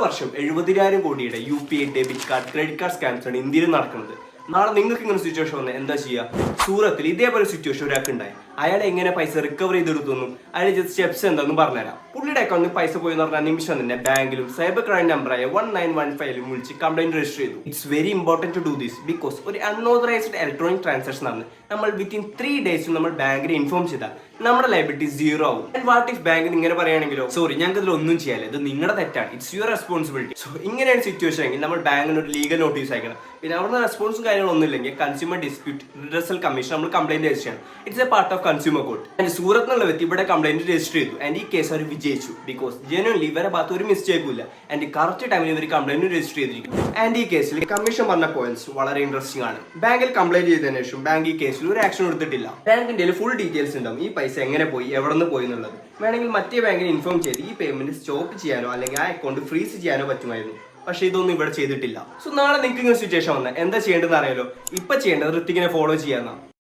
വർഷം 70,000 കോടിയുടെ UPI debit card credit card scams ആണ് ഇന്ത്യയിൽ നടക്കുന്നത്. നാളെ നിങ്ങൾക്ക് ഇങ്ങനെ സിറ്റുവേഷൻ വന്നാൽ എന്താ ചെയ്യുക? സൂറത്തിൽ ഇതേപോലെ സിറ്റുവേഷൻ ഒരാൾക്ക് ഉണ്ടായി. അയാൾ എങ്ങനെ പൈസ റിക്കവർ ചെയ്തെടുത്തൊന്നും അയാൾ ജസ്റ്റ് സ്റ്റെപ്സ് എന്താണെന്നും പറഞ്ഞുതരാം. പുള്ളിയുടെ അക്കൗണ്ടിൽ പൈസ പോയി എന്ന് പറഞ്ഞാൽ നിമിഷം തന്നെ ബാങ്കിലും സൈബർ ക്രൈം നമ്പറായ 1915 വിളിച്ച് കംപ്ലൈന്റ് രജിസ്റ്റർ ചെയ്തു. It's very important to do this because ഒരു അൺഓതറൈസ്ഡ് ഇലക്ട്രോണിക് ട്രാൻസാക്ഷൻ ആണ്. നമ്മൾ വിത്തിൻ 3 days നമ്മൾ ബാങ്കിനെ ഇൻഫോം ചെയ്താൽ നമ്മുടെ ലൈബിലിറ്റി 0 ആവും. ആൻഡ് വാട്ട് ഇഫ് ബാങ്കിന് ഇങ്ങനെ പറയുകയാണെങ്കിലോ, സോറി ഞങ്ങൾക്ക് ഇതിൽ ഒന്നും ചെയ്യാല്ല, ഇത് നിങ്ങളുടെ തെറ്റാണ്, ഇറ്റ്സ് യുവർ റെസ്പോൺസിബിലിറ്റി. സോ ഇങ്ങനെയാണ് സിറ്റുവേഷൻ എങ്കിൽ നമ്മൾ ബാങ്കിന് ഒരു ലീഗൽ നോട്ടീസ് അയക്കണം. പിന്നെ അവിടുന്ന് റെസ്പോൺസും കാര്യങ്ങളൊന്നും ഇല്ലെങ്കിൽ കൺസ്യൂമർ ഡിസ്പ്യൂട്ട് റിഡ്രസൽ കമ്മീഷൻ നമ്മൾ കംപ്ലൈന്റ് രജിസ്റ്റർ ചെയ്യണം. It's a part of consumer code. And Surat എന്നുള്ള വ്യക്തി ഇവിടെ കംപ്ലൈന്റ് രജിസ്റ്റർ ചെയ്തു. ആൻഡ് ഈ കേസ് അവർ വിജയിച്ചു ബിക്കോസ് ജെനുവൻലി ഇവരെ ഭാഗത്ത് ഒരു മിസ്റ്റേക്കും ഇല്ല. ആൻഡ് കറക്റ്റ് ടൈമിൽ ഇവർ കംപ്ലൈന്റ് രജിസ്റ്റർ ചെയ്തിരിക്കും. ആൻഡ് ഈ കേസിൽ കമ്മീഷൻ പറഞ്ഞ പോയിന്റ്സ് വളരെ ഇൻട്രസ്റ്റിംഗ് ആണ്. ബാങ്കിൽ കംപ്ലൈന്റ് ചെയ്തതിനു ശേഷം ബാങ്ക് ഈ കേസിൽ ഒരു ആക്ഷൻ എടുത്തിട്ടില്ല. ബാങ്കിന്റെ ഫുൾ ഡീറ്റെയിൽസ് ഉണ്ടാവും, ഈ പൈസ എങ്ങനെ പോയി, എവിടെ നിന്ന് പോയി എന്നുള്ളത്. വേണമെങ്കിൽ മറ്റേ ബാങ്കിനെ ഇൻഫോം ചെയ്ത് ഈ പേയ്മെന്റ് സ്റ്റോപ്പ് ചെയ്യാനോ അല്ലെങ്കിൽ ആ അക്കൗണ്ട് ഫ്രീസ് ചെയ്യാനോ പറ്റുമായിരുന്നു. പക്ഷേ ഇതൊന്നും ഇവിടെ ചെയ്തിട്ടില്ല. സോ നാളെ നിങ്ങൾക്ക് ഇങ്ങനെ സിറ്റുവേഷൻ വന്നാൽ എന്താ ചെയ്യേണ്ടതെന്ന് അറിയാലോ. ഇപ്പൊ ചെയ്യേണ്ടത് ഋത്തിക്കിനെ ഫോളോ ചെയ്യാന്നാണ്.